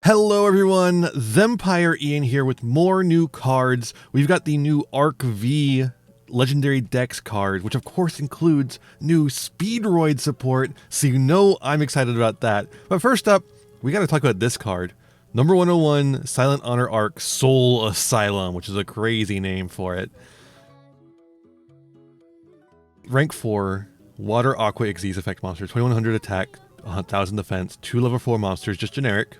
Hello everyone, Thempire Ian here with more new cards. We've got the new Arc V Legendary Dex card, which of course includes new Speedroid support, so you know I'm excited about that. But first up, we gotta talk about this card. Number 101, Silent Honor Arc Soul Asylum, which is a crazy name for it. Rank 4, Water Aqua Xyz effect monster, 2100 attack, 1000 defense, 2 level 4 monsters, just generic.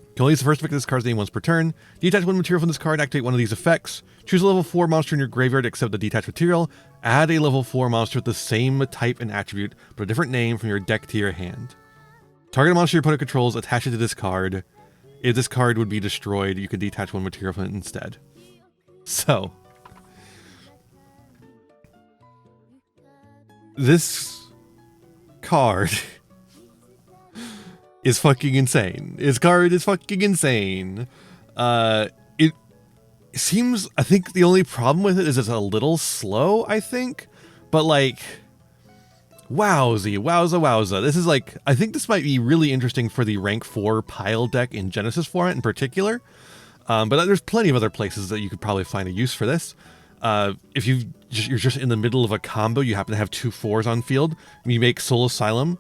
You can only use the first effect of this card's name once per turn. Detach one material from this card, activate one of these effects. Choose a level 4 monster in your graveyard to accept the detached material. Add a level 4 monster with the same type and attribute, but a different name from your deck to your hand. Target a monster your opponent controls, attach it to this card. If this card would be destroyed, you can detach one material from it instead. So, this card is fucking insane. His card is fucking insane. It seems, I think the only problem with it is it's a little slow, I think. But like, wowza. This is like, I think this might be really interesting for the rank 4 pile deck in Genesis format in particular. But there's plenty of other places that you could probably find a use for this. If you're just in the middle of a combo, you happen to have 2 4s on field, you make Soul Asylum,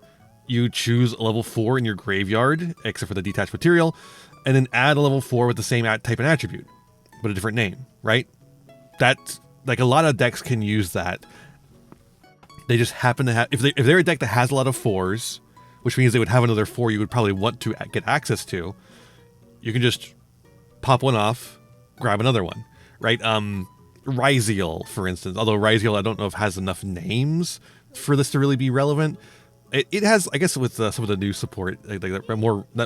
you choose a level 4 in your graveyard, except for the detached material, and then add a level 4 with the same type and attribute, but a different name, right? That's, like, a lot of decks can use that. They just happen to have, if they're a deck that has a lot of 4s, which means they would have another 4 you would probably want to get access to, you can just pop one off, grab another one, right? Ryziel, for instance, although Ryziel I don't know if has enough names for this to really be relevant. It has, I guess, with some of the new support, like that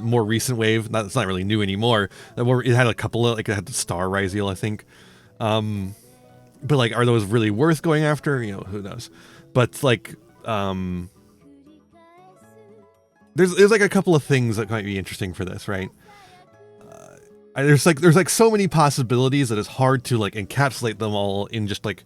more recent wave. It's not really new anymore. It had a couple of, like, it had the Star Ryziel, I think. But like, are those really worth going after? You know, who knows? But like, there's like a couple of things that might be interesting for this, right? There's like so many possibilities that it's hard to like encapsulate them all in just like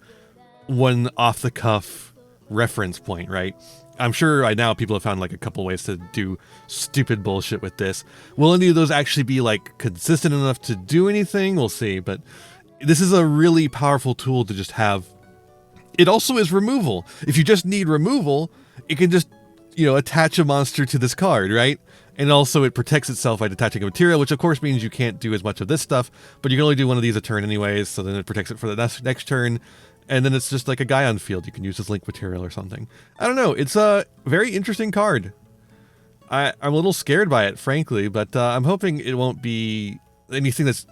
one off the cuff reference point, right? I'm sure right now people have found like a couple ways to do stupid bullshit with this. Will any of those actually be like consistent enough to do anything? We'll see, but this is a really powerful tool to just have. It also is removal. If you just need removal, it can just, you know, attach a monster to this card, right? And also it protects itself by detaching a material, which of course means you can't do as much of this stuff, but you can only do one of these a turn anyways, so then it protects it for the next turn. And then it's just like a guy on field. You can use as link material or something. I don't know. It's a very interesting card. I'm a little scared by it, frankly, but I'm hoping it won't be anything that's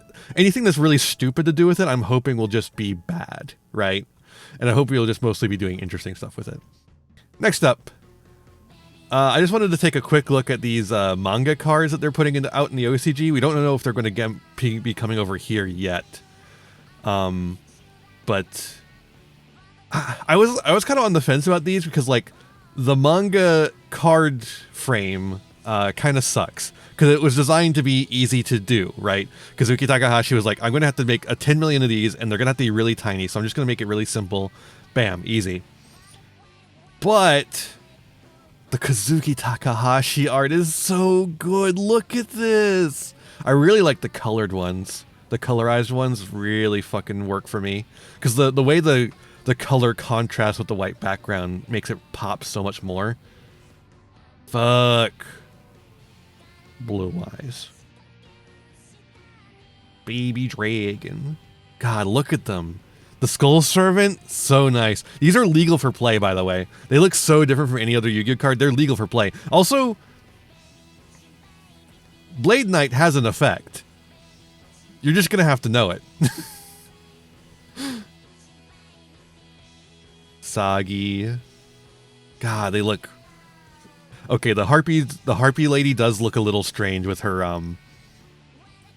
really stupid to do with it. I'm hoping will just be bad, right? And I hope we'll just mostly be doing interesting stuff with it. Next up, I just wanted to take a quick look at these manga cards that they're putting out in the OCG. We don't know if they're going to be coming over here yet, but I was kind of on the fence about these because like the manga card frame kind of sucks because it was designed to be easy to do, right? Kazuki Takahashi was like, I'm going to have to make 10 million of these and they're going to have to be really tiny, so I'm just going to make it really simple. Bam, easy. But the Kazuki Takahashi art is so good. Look at this. I really like the colored ones. The colorized ones really fucking work for me because the way the color contrast with the white background makes it pop so much more. Fuck. Blue eyes. Baby dragon. God, look at them. The Skull Servant, so nice. These are legal for play, by the way. They look so different from any other Yu-Gi-Oh card. They're legal for play. Also, Blade Knight has an effect. You're just gonna have to know it. Sagi. God, they look... Okay, the harpy lady does look a little strange with her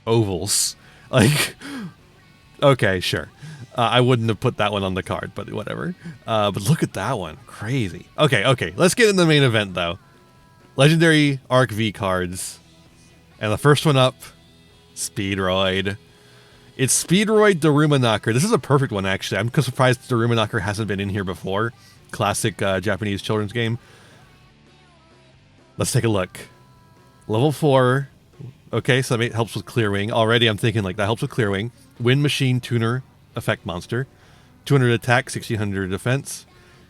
ovals. Like, okay, sure. I wouldn't have put that one on the card, but whatever. But look at that one. Crazy. Okay. Let's get in the main event, though. Legendary Arc V cards. And the first one up, Speedroid. It's Speedroid Daruma Knocker. This is a perfect one, actually. I'm surprised Daruma Knocker hasn't been in here before. Classic Japanese children's game. Let's take a look. Level 4, Okay, so that helps with Clear Wing. Already I'm thinking like that helps with Clear Wing. Wind Machine Tuner effect monster. 200 attack, 1600 defense.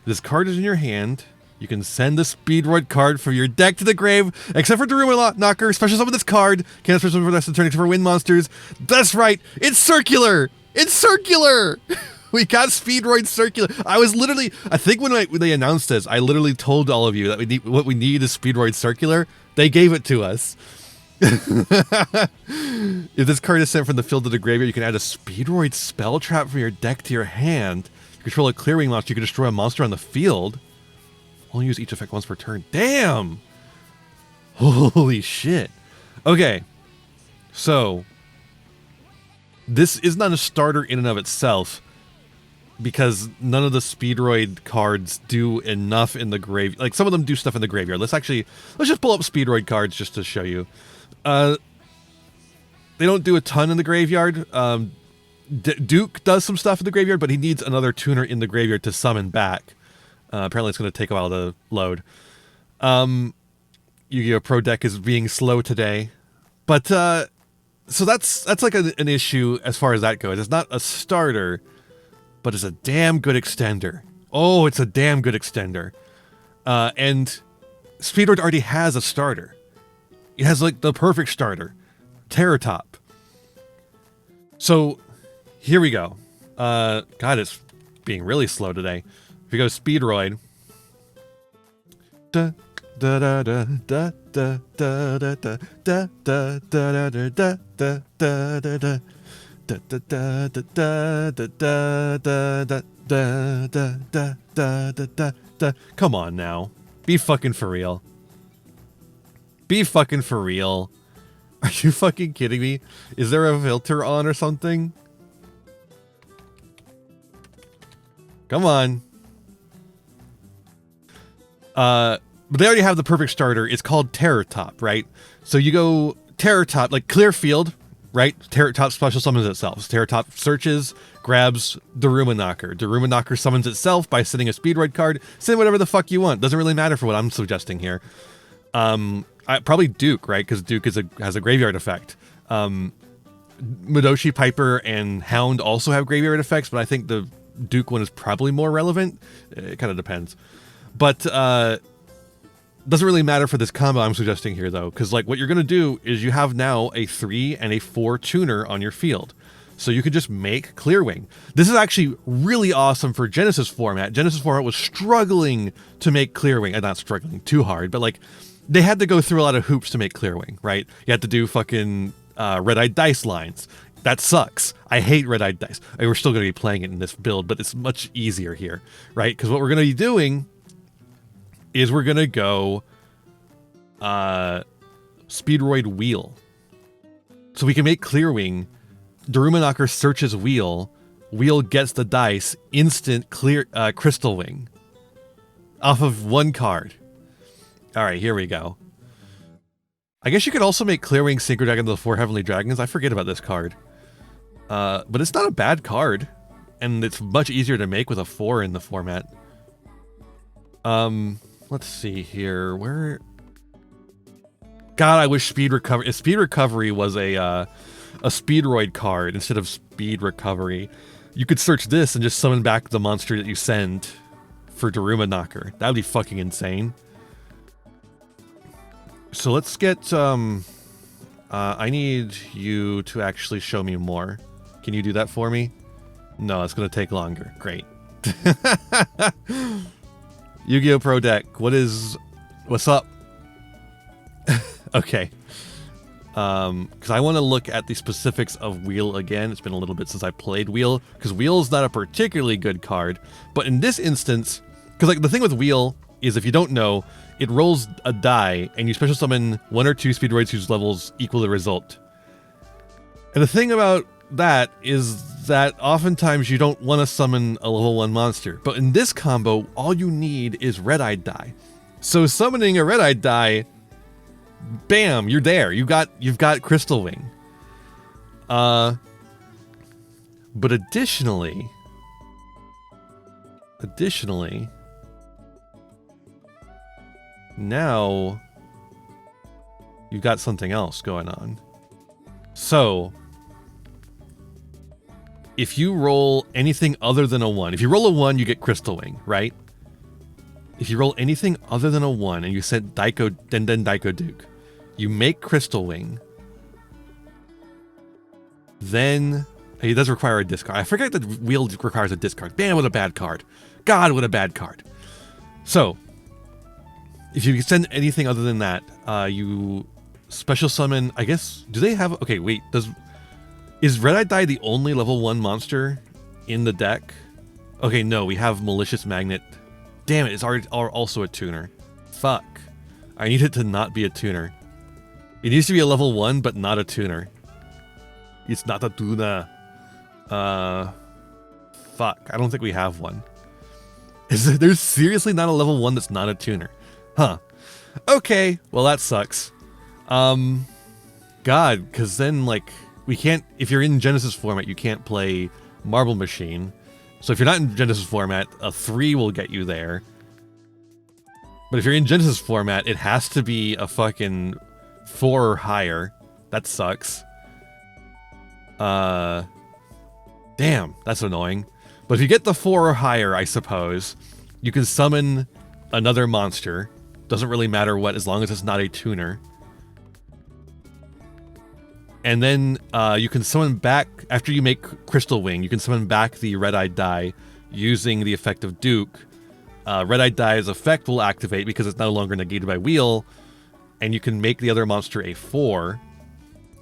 This card is in your hand. You can send the Speedroid card from your deck to the grave, except for Daruma Knocker. Special summon this card. Can't special summon for the rest of the turn except for wind monsters. That's right. It's circular. It's circular. We got Speedroid circular. I was literally, I think when they announced this, I literally told all of you that what we need is Speedroid circular. They gave it to us. If this card is sent from the field to the graveyard, you can add a Speedroid spell trap from your deck to your hand. You control a clearing monster, you can destroy a monster on the field. Only use each effect once per turn. Damn! Holy shit. Okay. So, this is not a starter in and of itself, because none of the Speedroid cards do enough in the grave. Like, some of them do stuff in the graveyard. Let's just pull up Speedroid cards just to show you. They don't do a ton in the graveyard. Duke does some stuff in the graveyard, but he needs another tuner in the graveyard to summon back. Apparently it's going to take a while to load. Yu-Gi-Oh! Pro Deck is being slow today. But, so that's like an issue as far as that goes. It's not a starter, but it's a damn good extender. Oh, it's a damn good extender. And Speedroid already has a starter. It has like the perfect starter. Terror Top. So, here we go. God, it's being really slow today. If we go Speedroid. Da da da da da da da da da da da da da da da da da da. Da da da da da da da da da da da da da. Come on now. Be fucking for real. Be fucking for real. Are you fucking kidding me? Is there a filter on or something? Come on. But they already have the perfect starter. It's called Terror Top, right? So you go Terror Top, like clear field, right? Terror Top special summons itself. So Terror Top searches, grabs Daruma Knocker. Daruma Knocker summons itself by sending a Speedroid card. Send whatever the fuck you want. Doesn't really matter for what I'm suggesting here. Probably Duke, right? Because Duke has a graveyard effect. Mudoshi Piper and Hound also have graveyard effects, but I think the Duke one is probably more relevant. It kind of depends. But doesn't really matter for this combo I'm suggesting here, though, because like what you're going to do is you have now a 3 and a 4 tuner on your field. So you could just make Clearwing. This is actually really awesome for Genesis format. Genesis format was struggling to make Clearwing. Not struggling too hard, but like they had to go through a lot of hoops to make Clearwing, right? You had to do fucking red-eyed dice lines. That sucks. I hate red-eyed dice. I mean, we're still going to be playing it in this build, but it's much easier here, right? Because what we're going to be doing is we're going to go Speedroid Wheel. So we can make Clearwing. Daruma Knocker searches Wheel. Wheel gets the dice. Instant clear Crystal Wing. Off of one card. Alright, here we go. I guess you could also make Clearwing Synchro Dragon to the 4 Heavenly Dragons. I forget about this card. But it's not a bad card. And it's much easier to make with a 4 in the format. Let's see here. Where... God, I wish Speed Recovery... If Speed Recovery was a Speedroid card instead of Speed Recovery, you could search this and just summon back the monster that you send for Daruma Knocker. That would be fucking insane. So let's get... I need you to actually show me more. Can you do that for me? No, it's going to take longer. Great. Yu-Gi-Oh! Pro Deck. What's up? Okay. Because I want to look at the specifics of Wheel again. It's been a little bit since I played Wheel, because Wheel is not a particularly good card. But in this instance, because like the thing with Wheel is if you don't know, it rolls a die, and you special summon 1 or 2 Speedroids whose levels equal the result. And the thing about that is that oftentimes you don't want to summon a level 1 monster. But in this combo, all you need is Red-Eyed Die. So summoning a Red-Eyed Die, bam, you're there. You've got Crystal Wing. But additionally, now you've got something else going on. So, if you roll anything other than a 1, if you roll a 1, you get Crystal Wing, right? If you roll anything other than a 1 and you said Daiko, Den Daiko Duke, you make Crystal Wing. Then it does require a discard. I forget that wheel requires a discard. Man, what a bad card. God, what a bad card. So, if you send anything other than that, you special summon, I guess, do they have, okay, wait, is Red Eye Die the only level 1 monster in the deck? Okay, no, we have Malicious Magnet. Damn it, it's also a tuner. Fuck. I need it to not be a tuner. It needs to be a level 1, but not a tuner. It's not a tuner. Fuck, I don't think we have one. There's seriously not a level 1 that's not a tuner. Huh. Okay, well that sucks. God, because then, like, we can't, if you're in Genesis format, you can't play Marble Machine. So if you're not in Genesis format, a 3 will get you there. But if you're in Genesis format, it has to be a fucking 4 or higher. That sucks. Damn, that's annoying. But if you get the 4 or higher, I suppose, you can summon another monster. Doesn't really matter what, as long as it's not a tuner. And then you can summon back, after you make Crystal Wing, you can summon back the Red-Eyed Die using the effect of Duke. Red-Eyed Die's effect will activate because it's no longer negated by wheel, and you can make the other monster a 4.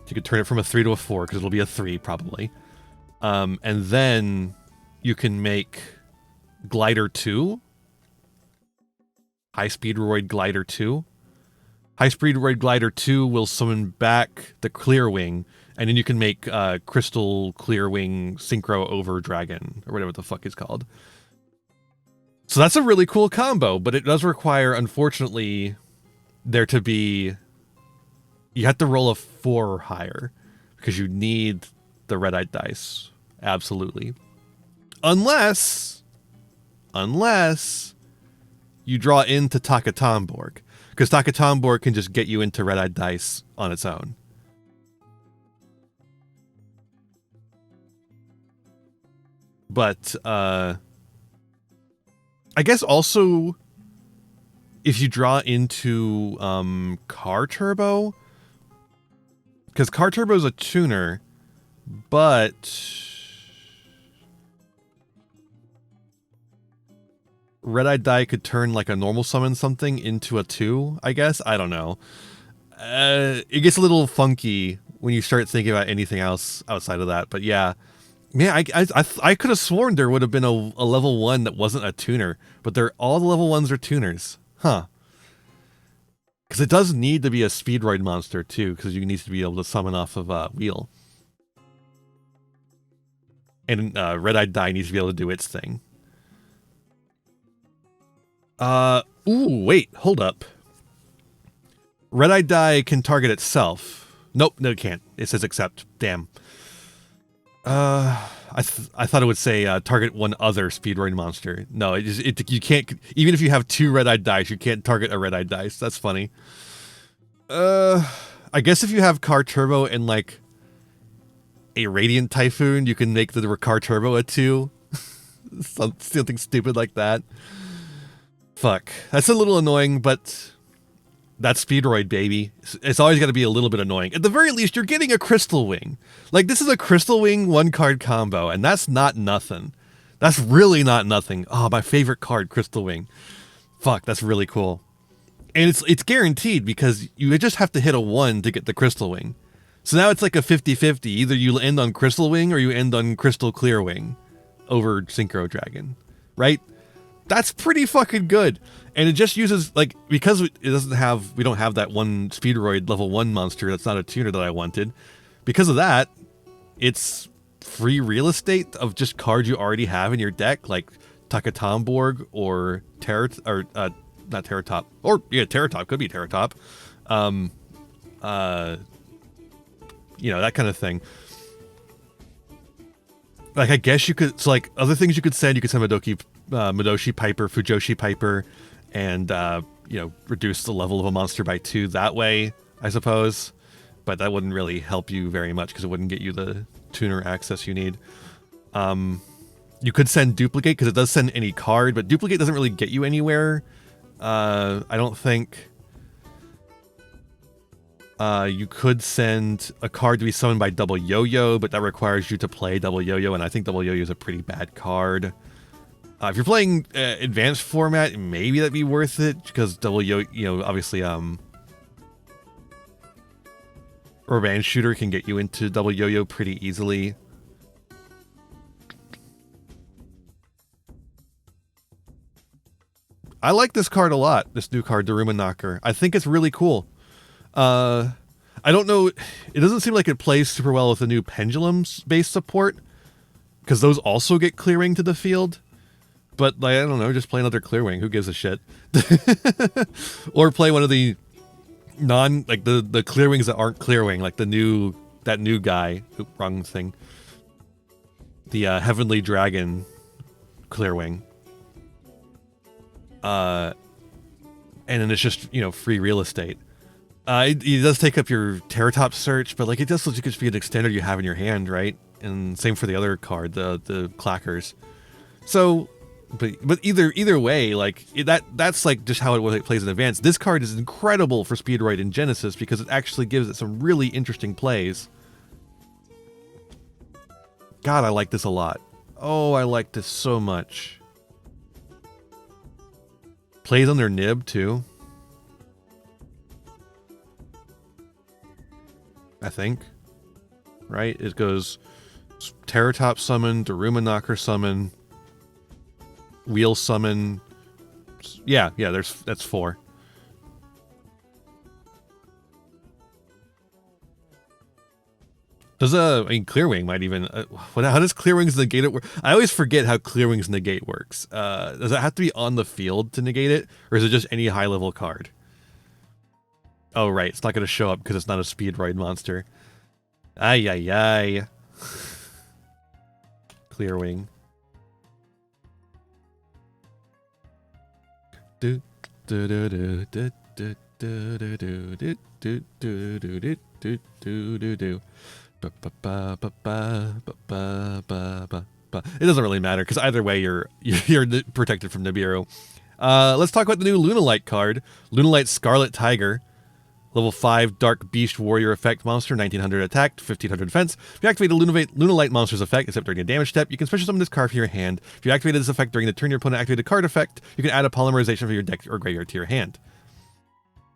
You could turn it from a 3 to a 4, because it'll be a 3, probably. And then you can make Glider 2. High Speedroid Glider 2. High Speedroid Glider 2 will summon back the Clear Wing, and then you can make Crystal Clear Wing Synchro Over Dragon, or whatever the fuck it's called. So that's a really cool combo, but it does require, unfortunately, there to be... You have to roll a 4 or higher, because you need the red-eyed dice. Absolutely. Unless you draw into Takatomborg, because Takatomborg can just get you into red-eyed dice on its own. But, I guess also, if you draw into Car Turbo, because Car Turbo is a tuner, but Red-Eyed Die could turn like a normal summon something into a 2, I guess? I don't know. It gets a little funky when you start thinking about anything else outside of that, but yeah. Man, I could have sworn there would have been a level 1 that wasn't a tuner, but all the level 1s are tuners. Huh. Because it does need to be a Speedroid monster too, because you need to be able to summon off of wheel. And Red-Eyed Die needs to be able to do its thing. Ooh, wait, hold up. Red-Eyed Die can target itself. Nope, no it can't. It says except. Damn. I thought it would say target one other Speedroid monster. No, you can't, even if you have 2 red-eyed dice, you can't target a red-eyed dice. That's funny. I guess if you have Car Turbo and like a Radiant Typhoon, you can make the Car Turbo a 2. Something stupid like that. Fuck. That's a little annoying, but that's Speedroid, baby. It's always got to be a little bit annoying. At the very least, you're getting a Crystal Wing. Like, this is a Crystal Wing 1-card combo, and that's not nothing. That's really not nothing. Oh, my favorite card, Crystal Wing. Fuck, that's really cool. And it's guaranteed, because you just have to hit a 1 to get the Crystal Wing. So now it's like a 50-50. Either you end on Crystal Wing, or you end on Crystal Clear Wing over Synchro Dragon. Right? That's pretty fucking good. And it just uses, like, because we don't have that one Speedroid level 1 monster that's not a tuner that I wanted. Because of that, it's free real estate of just cards you already have in your deck, like Takatomborg or not Terratop. Or, yeah, Terratop, could be Terratop. You know, that kind of thing. Like, I guess you could, so like, other things you could send Madoshi Piper, Fujoshi Piper, and, you know, reduce the level of a monster by 2 that way, I suppose. but that wouldn't really help you very much because it wouldn't get you the tuner access you need. You could send duplicate because it does send any card, but duplicate doesn't really get you anywhere. I don't think. You could send a card to be summoned by double yo-yo, but that requires you to play double yo-yo, and I think double yo-yo is a pretty bad card. If you're playing advanced format, maybe that'd be worth it, because double yo, you know, obviously, Revenge Shooter can get you into double yo-yo pretty easily. I like this card a lot, this new card, Daruma Knocker. I think it's really cool. I don't know, it doesn't seem like it plays super well with the new Pendulums-based support, because those also get Clearwing to the field. But, like, I don't know, just play another Clearwing, who gives a shit? Or play one of the the Clearwings that aren't Clearwing, like that new guy, oop, wrong thing. The Heavenly Dragon Clearwing. And then it's just, you know, free real estate. It does take up your Terratop search, but like it does just be an extender you have in your hand, right? And same for the other card, the Clackers. So, but either way, like that's like just how it plays in advance. This card is incredible for Speedroid and Genesis because it actually gives it some really interesting plays. God, I like this a lot. Oh, I like this so much. Plays on their nib too. I think. Right? It goes Terratop summon, Daruma Knocker summon, Wheel summon. Yeah, that's 4. Does Clearwing might even how does Clearwing's negate it work? I always forget how Clearwing's negate works. Does it have to be on the field to negate it, or is it just any high level card? Oh right, it's not going to show up because it's not a Speedroid monster. Ay ay ay. Clearwing. Do do do do do do do do do do do do do do do do. It doesn't really matter because either way you're protected from Nibiru. Let's talk about the new Lunalight card. Lunalight Scarlet Tiger. Level 5 Dark Beast Warrior effect monster, 1900 attack, 1500 defense. If you activate a Lunalight monster's effect, except during a damage step, you can special summon this card from your hand. If you activated this effect during the turn your opponent activated a card effect, you can add a polymerization from your deck or graveyard to your hand.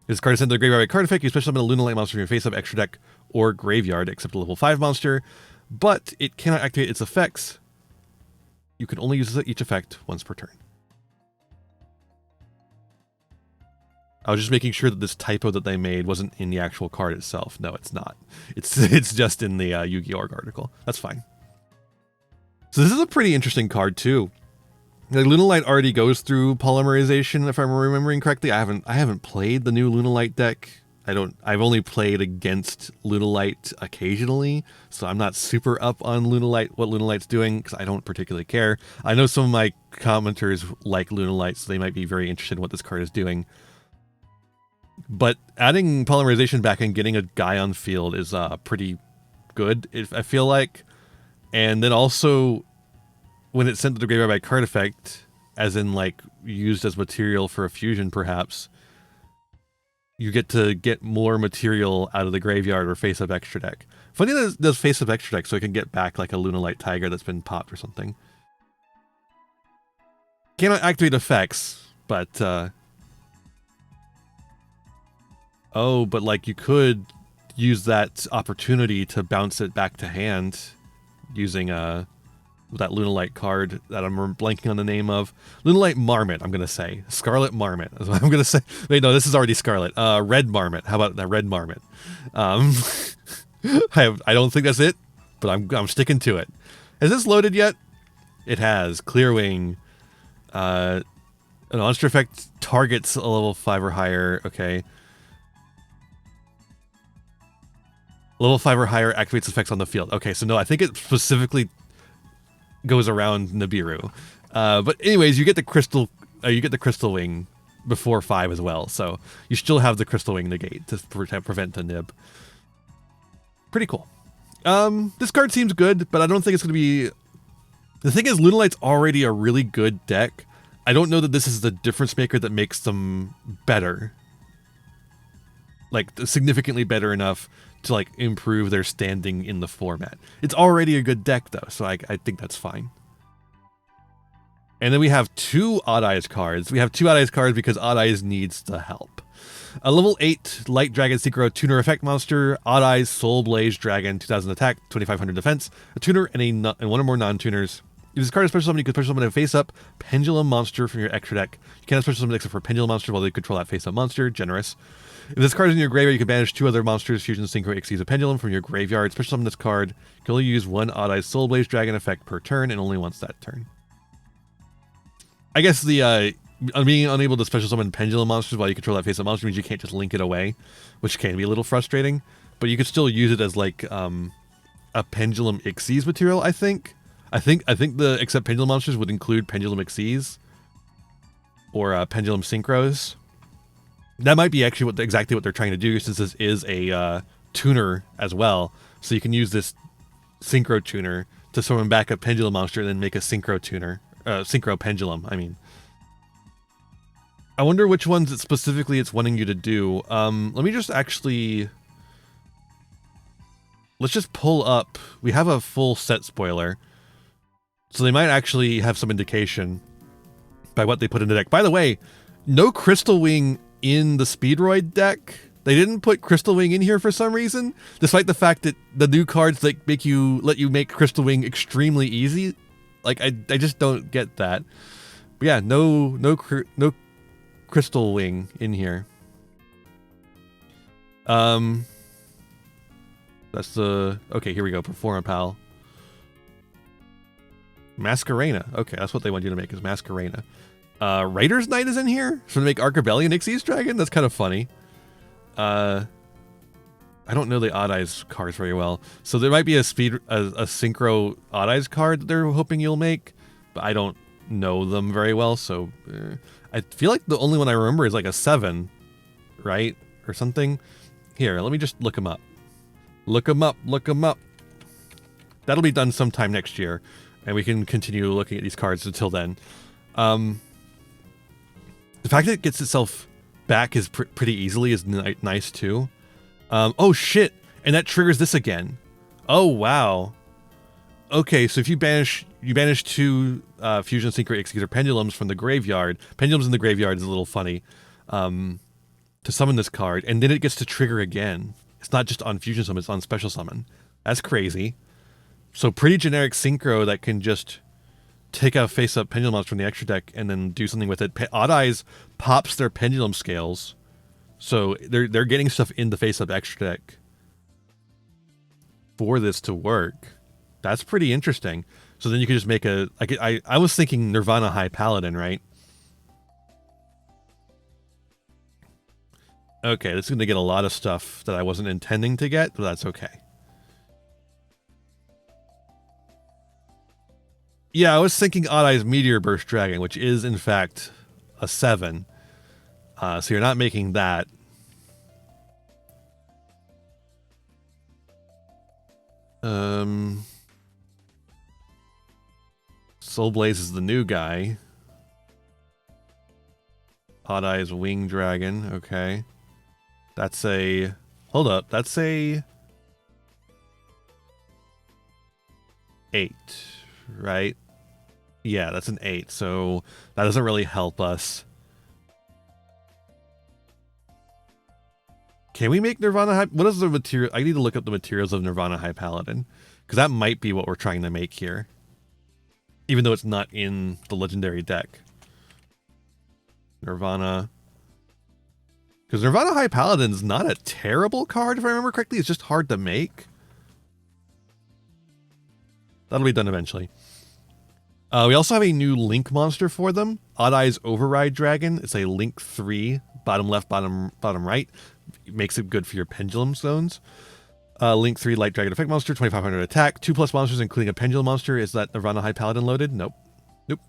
If this card is sent to the graveyard by card effect, you special summon a Lunalight monster from your face-up extra deck or graveyard, except a level 5 monster, but it cannot activate its effects. You can only use each effect once per turn. I was just making sure that this typo that they made wasn't in the actual card itself. No, it's not. It's just in the Yu-Gi-Oh! Article. That's fine. So this is a pretty interesting card too. The Lunalight already goes through polymerization, if I'm remembering correctly. I haven't played the new Lunalight deck. I've only played against Lunalight occasionally, so I'm not super up on Lunalight, what Lunalight's doing, because I don't particularly care. I know some of my commenters like Lunalight, so they might be very interested in what this card is doing. But adding polymerization back and getting a guy on field is pretty good, I feel like. And then also, when it's sent to the graveyard by card effect, as in like used as material for a fusion perhaps, you get to get more material out of the graveyard or face-up extra deck. Funny that it does face-up extra deck so it can get back like a Lunalight Tiger that's been popped or something. Cannot activate effects, but... Oh, but like you could use that opportunity to bounce it back to hand using that Lunalight card that I'm blanking on the name of. Lunalight Marmot, I'm going to say. Scarlet Marmot is what I'm going to say. Wait, no, this is already Scarlet. Red Marmot. How about that Red Marmot? I don't think that's it, but I'm sticking to it. Has this loaded yet? It has. Clearwing. An monster effect targets a level 5 or higher. Okay. Level 5 or higher activates effects on the field. Okay, so no, I think it specifically goes around Nibiru. But anyways, you get the crystal wing before 5 as well. So you still have the crystal wing negate to prevent the nib. Pretty cool. This card seems good, but I don't think it's going to be... The thing is, Lunalight's already a really good deck. I don't know that this is the difference maker that makes them better. Like, significantly better enough to, like, improve their standing in the format. It's already a good deck, though, so I think that's fine. And then we have 2 Odd Eyes cards. We have 2 Odd Eyes cards because Odd Eyes needs the help. A level 8 Light Dragon Synchro Tuner Effect Monster, Odd Eyes Soul Blaze Dragon, 2000 attack, 2500 defense, a tuner and one or more non-tuners. If this card is special summon, you can special summon a face-up Pendulum Monster from your extra deck. You cannot special summon except for Pendulum Monster while they control that face-up monster. Generous. If this card is in your graveyard, you can banish 2 other monsters, Fusion, Synchro, Xyz, Pendulum from your graveyard. Special summon this card. You can only use 1 Odd Eyes Soul Blaze Dragon effect per turn and only once that turn. I guess the being unable to special summon Pendulum monsters while you control that face-up monster means you can't just link it away, which can be a little frustrating. But you could still use it as like a Pendulum Xyz material. I think the except Pendulum monsters would include Pendulum Xyz or Pendulum Synchros. That might be actually exactly what they're trying to do, since this is a tuner as well. So you can use this Synchro tuner to summon back a Pendulum monster and then make a Synchro tuner, Synchro Pendulum. I mean. I wonder which ones specifically it's wanting you to do. Let me just actually... Let's just pull up. We have a full set spoiler. So they might actually have some indication by what they put in the deck. By the way, no Crystal Wing in the Speedroid deck. They didn't put Crystal Wing in here for some reason, despite the fact that the new cards like let you make Crystal Wing extremely easy. Like I just don't get that. But yeah, no Crystal Wing in here. That's the... Okay, here we go. Performapal. Masquerena. Okay, that's what they want you to make, is Masquerena. Raiders Knight is in here? So to make Archibellion Xyz Dragon? That's kind of funny. I don't know the Odd Eyes cards very well. So there might be a Synchro Odd Eyes card that they're hoping you'll make, but I don't know them very well, so... I feel like the only one I remember is like a 7, right? Or something. Here, let me just look them up. Look them up. That'll be done sometime next year, and we can continue looking at these cards until then. The fact that it gets itself back is pretty easily is nice too. Oh shit, and that triggers this again. Oh wow. Okay, so if you banish 2 Fusion, Synchro, Xyz, or Pendulums from the graveyard. Pendulums in the graveyard is a little funny. To summon this card, and then it gets to trigger again. It's not just on Fusion Summon, it's on Special Summon. That's crazy. So pretty generic Synchro that can just take a face-up Pendulum monster from the extra deck and then do something with it. Odd Eyes pops their Pendulum scales, so they're getting stuff in the face-up extra deck for this to work. That's pretty interesting. So then you could just make a... I was thinking Nirvana High Paladin, right? Okay, this is going to get a lot of stuff that I wasn't intending to get, but that's okay. Yeah, I was thinking Odd Eyes Meteor Burst Dragon, which is, in fact, a 7. So you're not making that. Soul Blaze is the new guy. Odd Eyes Wing Dragon, okay. That's a... Hold up, that's a... 8, right? Yeah, that's an 8, so that doesn't really help us. Can we make Nirvana High... What is the material... I need to look up the materials of Nirvana High Paladin, because that might be what we're trying to make here. Even though it's not in the legendary deck. Nirvana... Because Nirvana High Paladin is not a terrible card, if I remember correctly. It's just hard to make. That'll be done eventually. We also have a new Link monster for them. Odd Eyes Override Dragon. It's a Link 3, bottom left, bottom right. It makes it good for your Pendulum zones. Link 3 Light Dragon Effect Monster, 2500 attack. 2+ monsters, including a Pendulum monster. Is that Nirvana High Paladin loaded? Nope. Nope.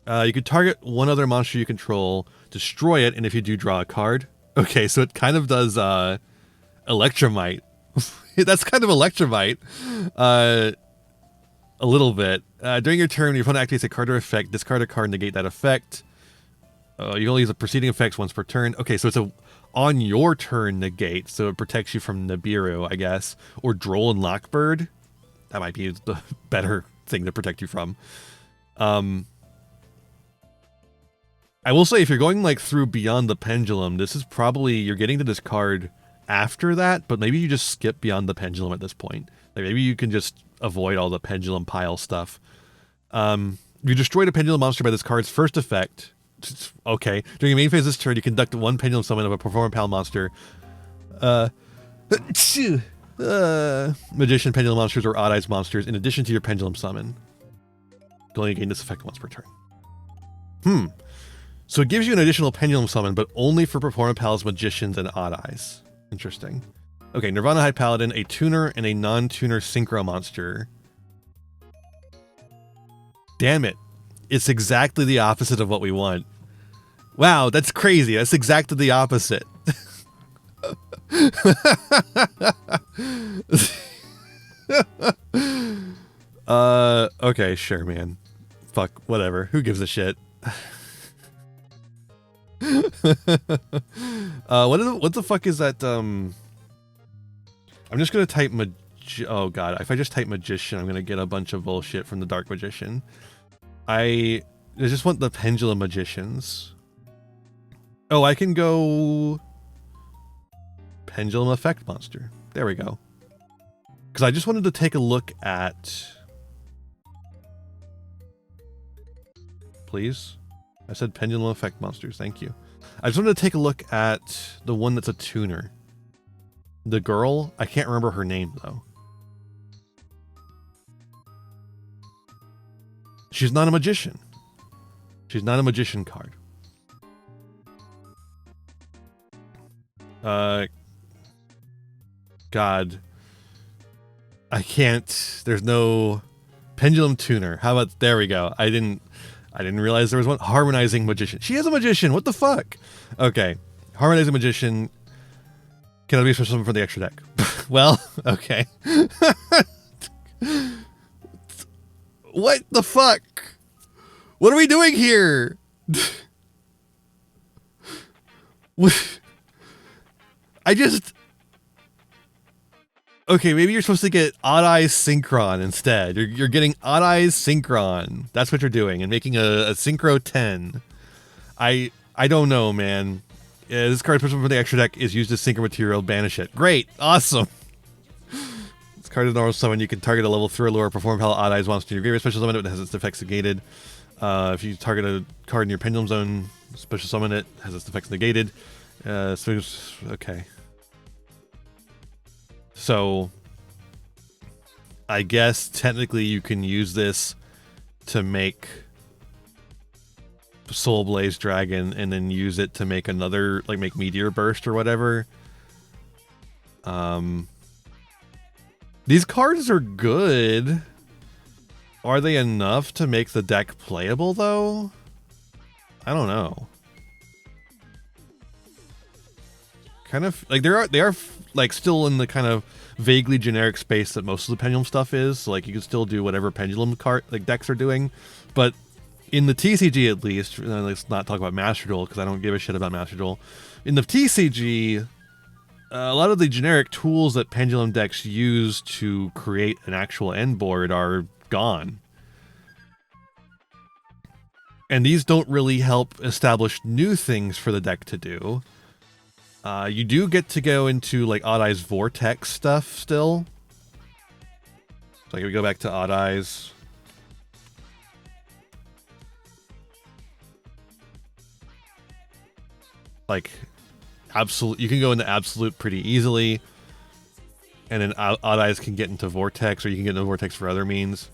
You could target one other monster you control, destroy it, and if you do, draw a card. Okay, so it kind of does Electromite. That's kind of Electrovite. A little bit. During your turn, your opponent activates a card or effect. Discard a card, negate that effect. You only use the preceding effects once per turn. Okay, so it's a on your turn negate, so it protects you from Nibiru, I guess, or Droll and Lockbird. That might be the better thing to protect you from. I will say, if you're going like through Beyond the Pendulum, this is probably, you're getting to this card after that, but maybe you just skip Beyond the Pendulum at this point. Like maybe you can just avoid all the pendulum pile stuff. You destroyed a pendulum monster by this card's first effect. Okay. During your main phase this turn, you conduct one pendulum summon of a performer pal monster. Magician, pendulum monsters, or odd eyes monsters, in addition to your pendulum summon. You only gain this effect once per turn. So it gives you an additional pendulum summon, but only for performer pals, magicians, and odd eyes. Interesting. Okay, Nirvana High Paladin, a tuner and a non-tuner synchro monster. Damn it. It's exactly the opposite of what we want. Wow, that's crazy. That's exactly the opposite. Okay, sure, man. Fuck, whatever. Who gives a shit? What the fuck is that? I'm just gonna type oh god, if I just type magician, I'm gonna get a bunch of bullshit from the Dark Magician. I just want the pendulum magicians. Oh, I can go pendulum effect monster. There we go. Because I just wanted to take a look at. Please. I said pendulum effect monsters, thank you. I just wanted to take a look at the one that's a tuner. The girl, I can't remember her name though. She's not a magician. She's not a magician card. God. I can't, there's no pendulum tuner. How about, there we go. I didn't realize there was one. Harmonizing magician. She is a magician. What the fuck? Okay. Harmonizing magician. Can I be special summon for the extra deck? Well, okay. What the fuck? What are we doing here? I just... Okay, maybe you're supposed to get Odd Eyes Synchron instead. You're getting Odd Eyes Synchron. That's what you're doing, and making a Synchro 10. I don't know, man. Yeah, this card special from the extra deck is used as Synchro material. Banish it. Great. Awesome. This card is normal summon. You can target a level 3 or lower perform palette Odd Eyes monster in your graveyard. Special summon it. It has its effects negated. If you target a card in your pendulum zone, special summon it. Has its effects negated. Okay. So, I guess technically you can use this to make Soul Blaze Dragon and then use it to make another, like make Meteor Burst or whatever. These cards are good. Are they enough to make the deck playable though? I don't know. Kind of like they are like still in the kind of vaguely generic space that most of the pendulum stuff is. So, like you can still do whatever pendulum card like decks are doing, but in the TCG at least, let's not talk about Master Duel because I don't give a shit about Master Duel. In the TCG, a lot of the generic tools that pendulum decks use to create an actual end board are gone. And these don't really help establish new things for the deck to do. You do get to go into like Odd Eyes Vortex stuff still. So like, we go back to Odd Eyes. Like, absolute, you can go into Absolute pretty easily. And then Odd Eyes can get into Vortex, or you can get into Vortex for other means.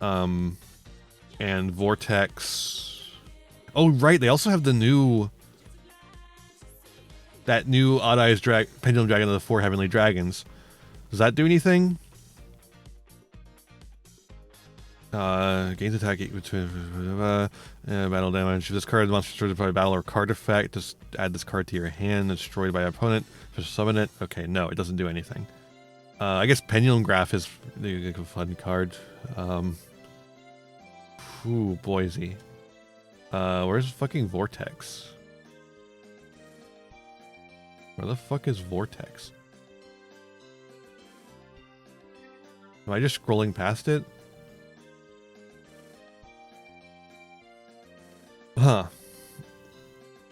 And Vortex... Oh, right, they also have the new... That new Odd Eyes Pendulum Dragon of the 4 Heavenly Dragons. Does that do anything? Gains attack between battle damage. If this card is monster destroyed by battle or card effect, just add this card to your hand. It's destroyed by an opponent. Just summon it. Okay, no, it doesn't do anything. I guess Pendulum Graph is like a fun card. Ooh, Boise. Where's fucking Vortex? Where the fuck is Vortex? Am I just scrolling past it? Huh.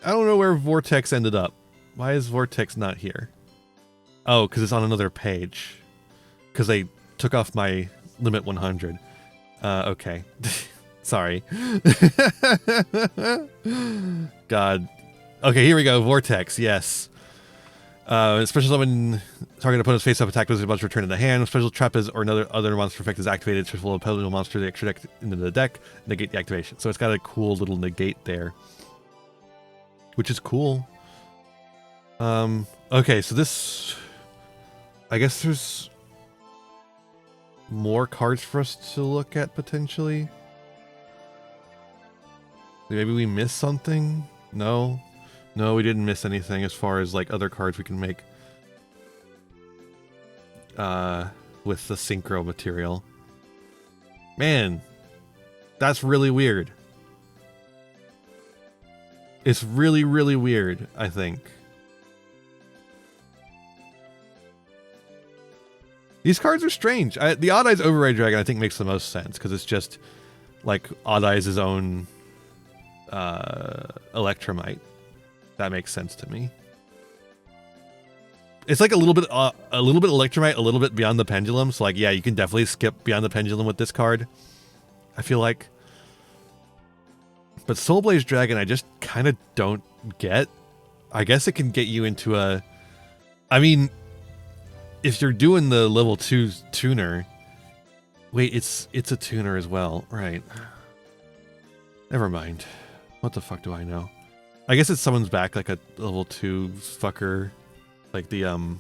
I don't know where Vortex ended up. Why is Vortex not here? Oh, because it's on another page. Because they took off my limit 100. Okay. Sorry. God. Okay, here we go. Vortex, yes. Special summon target opponent's face-up attack with a monster return to the hand. Special trap is or another other monster effect is activated. Special penalty monster the extra deck into the deck. Negate the activation. So it's got a cool little negate there, which is cool. Okay, so this, I guess there's more cards for us to look at potentially. Maybe we missed something? No. No, we didn't miss anything as far as like other cards we can make with the synchro material. Man, that's really weird. It's really, really weird, I think. These cards are strange. The Odd Eyes Override Dragon I think makes the most sense because it's just like Odd Eyes' own Electromite. That makes sense to me. It's like a little bit Electromite, a little bit Beyond the Pendulum. So like, yeah, you can definitely skip Beyond the Pendulum with this card, I feel like. But Soul Blaze Dragon, I just kind of don't get. I guess it can get you into a... I mean, if you're doing the level 2 tuner... Wait, it's a tuner as well. Right. Never mind. What the fuck do I know? I guess it summons back like a level 2 fucker. Like the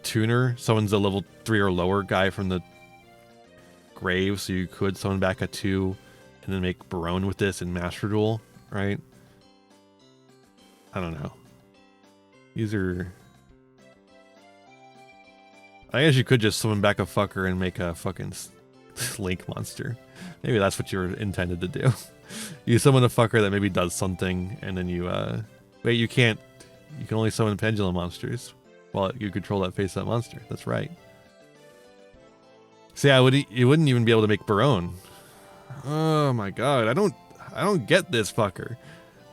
tuner summons a level 3 or lower guy from the grave, so you could summon back a 2 and then make Barone with this in Master Duel, right? I don't know. These are... I guess you could just summon back a fucker and make a fucking Link monster. Maybe that's what you were intended to do. You summon a fucker that maybe does something, and then you, wait, you can't... You can only summon pendulum monsters while you control that face-up monster. That's right. So yeah, you wouldn't even be able to make Barone. Oh my god, I don't get this fucker.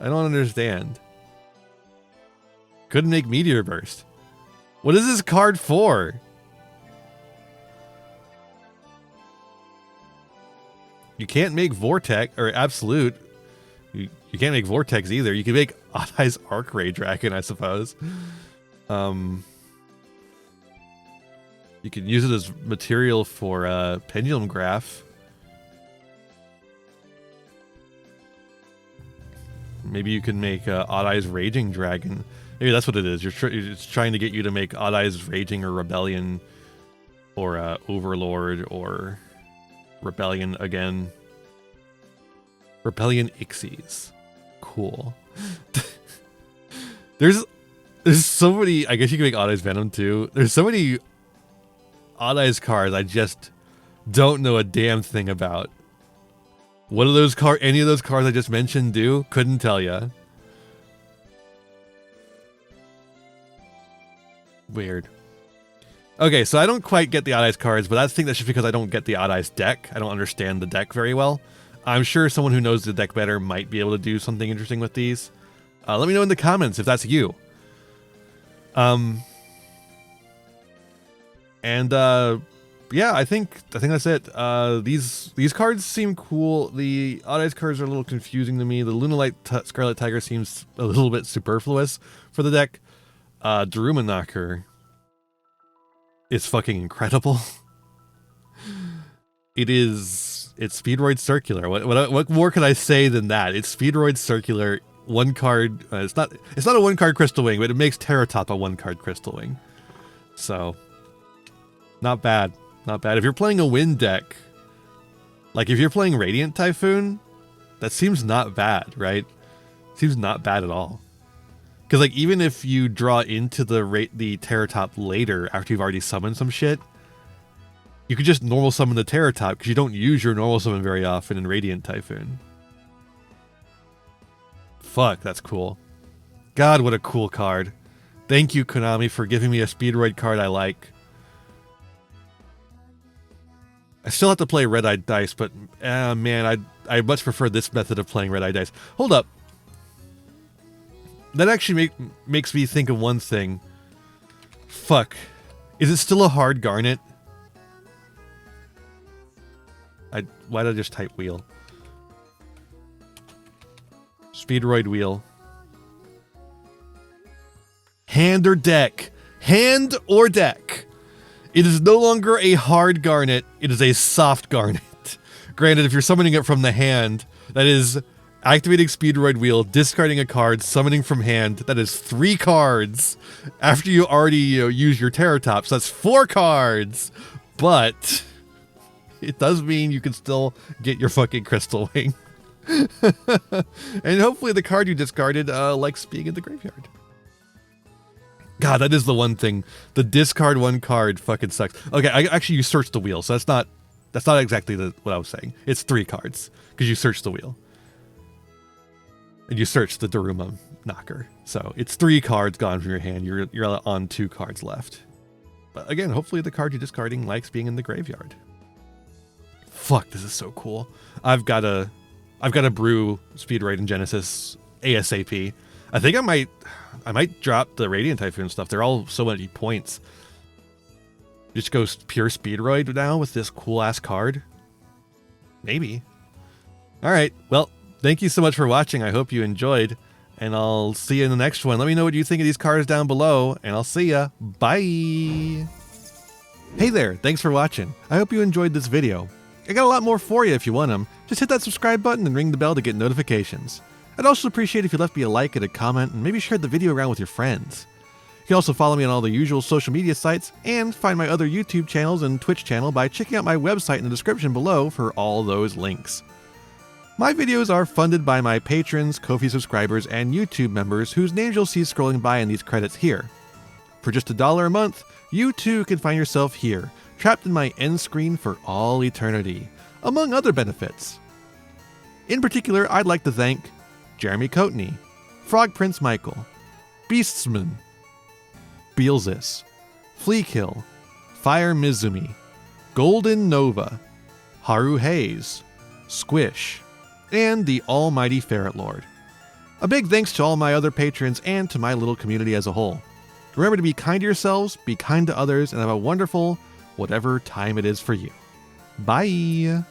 I don't understand. Couldn't make Meteor Burst. What is this card for? You can't make Vortex or Absolute. You can't make Vortex either. You can make Odd Eyes Arc Ray Dragon, I suppose. You can use it as material for Pendulum Graph. Maybe you can make Odd Eyes Raging Dragon. Maybe that's what it is. It's trying to get you to make Odd Eyes Raging or Rebellion or Overlord or Rebellion again. Rebellion Ixies. Cool. There's so many... I guess you can make Odd Eyes Venom too. There's so many Odd Eyes cards I just don't know a damn thing about. What do those any of those cards I just mentioned do? Couldn't tell ya. Weird. Okay, so I don't quite get the Odd Eyes cards, but I think that's just because I don't get the Odd Eyes deck. I don't understand the deck very well. I'm sure someone who knows the deck better might be able to do something interesting with these. Let me know in the comments if that's you. Yeah, I think that's it. These cards seem cool. The Odd Eyes cards are a little confusing to me. The Lunalight Scarlet Tiger seems a little bit superfluous for the deck. Daruma Knocker is fucking incredible. It's Speedroid Circular. What more can I say than that? It's Speedroid Circular. One card. It's not a one card Crystal Wing, but it makes Terratop a one card Crystal Wing. So, not bad. Not bad. If you're playing a wind deck, like if you're playing Radiant Typhoon, that seems not bad, right? Seems not bad at all. Because like even if you draw into the Terratop later after you've already summoned some shit, you could just normal summon the Terratop because you don't use your normal summon very often in Radiant Typhoon. Fuck, that's cool. God, what a cool card. Thank you, Konami, for giving me a Speedroid card I like. I still have to play Red-Eyed Dice, but man, I much prefer this method of playing Red-Eyed Dice. Hold up. That actually makes me think of one thing. Fuck. Is it still a hard Garnet? Why did I just type wheel? Speedroid wheel. Hand or deck. Hand or deck. It is no longer a hard Garnet. It is a soft Garnet. Granted, if you're summoning it from the hand, that is activating Speedroid wheel, discarding a card, summoning from hand. That is 3 cards after you already use your Terratops. That's 4 cards. But it does mean you can still get your fucking Crystal Wing. And hopefully the card you discarded likes being in the graveyard. God, that is the one thing. The discard 1 card fucking sucks. Okay, actually you searched the wheel, so that's not exactly what I was saying. It's 3 cards because you searched the wheel. And you searched the Daruma knocker. So it's 3 cards gone from your hand. You're on 2 cards left. But again, hopefully the card you're discarding likes being in the graveyard. Fuck, this is so cool. I've got to brew Speedroid and Genesis ASAP. I think I might drop the Radiant Typhoon stuff. They're all so many points. Just go pure Speedroid now with this cool ass card. Maybe. All right. Well, thank you so much for watching. I hope you enjoyed, and I'll see you in the next one. Let me know what you think of these cards down below, and I'll see ya. Bye. Hey there. Thanks for watching. I hope you enjoyed this video. I got a lot more for you if you want them. Just hit that subscribe button and ring the bell to get notifications. I'd also appreciate if you left me a like and a comment and maybe shared the video around with your friends. You can also follow me on all the usual social media sites and find my other YouTube channels and Twitch channel by checking out my website in the description below for all those links. My videos are funded by my patrons, Ko-fi subscribers, and YouTube members whose names you'll see scrolling by in these credits here. For just $1 a month, you too can find yourself here, trapped in my end screen for all eternity, among other benefits. In particular, I'd like to thank Jeremy Coatney, Frog Prince Michael, Beastsman, Beelzis, Fleakill, Fire Mizumi, Golden Nova, Haru Hayes, Squish, and the almighty Ferret Lord. A big thanks to all my other patrons and to my little community as a whole. Remember to be kind to yourselves, be kind to others, and have a wonderful whatever time it is for you. Bye!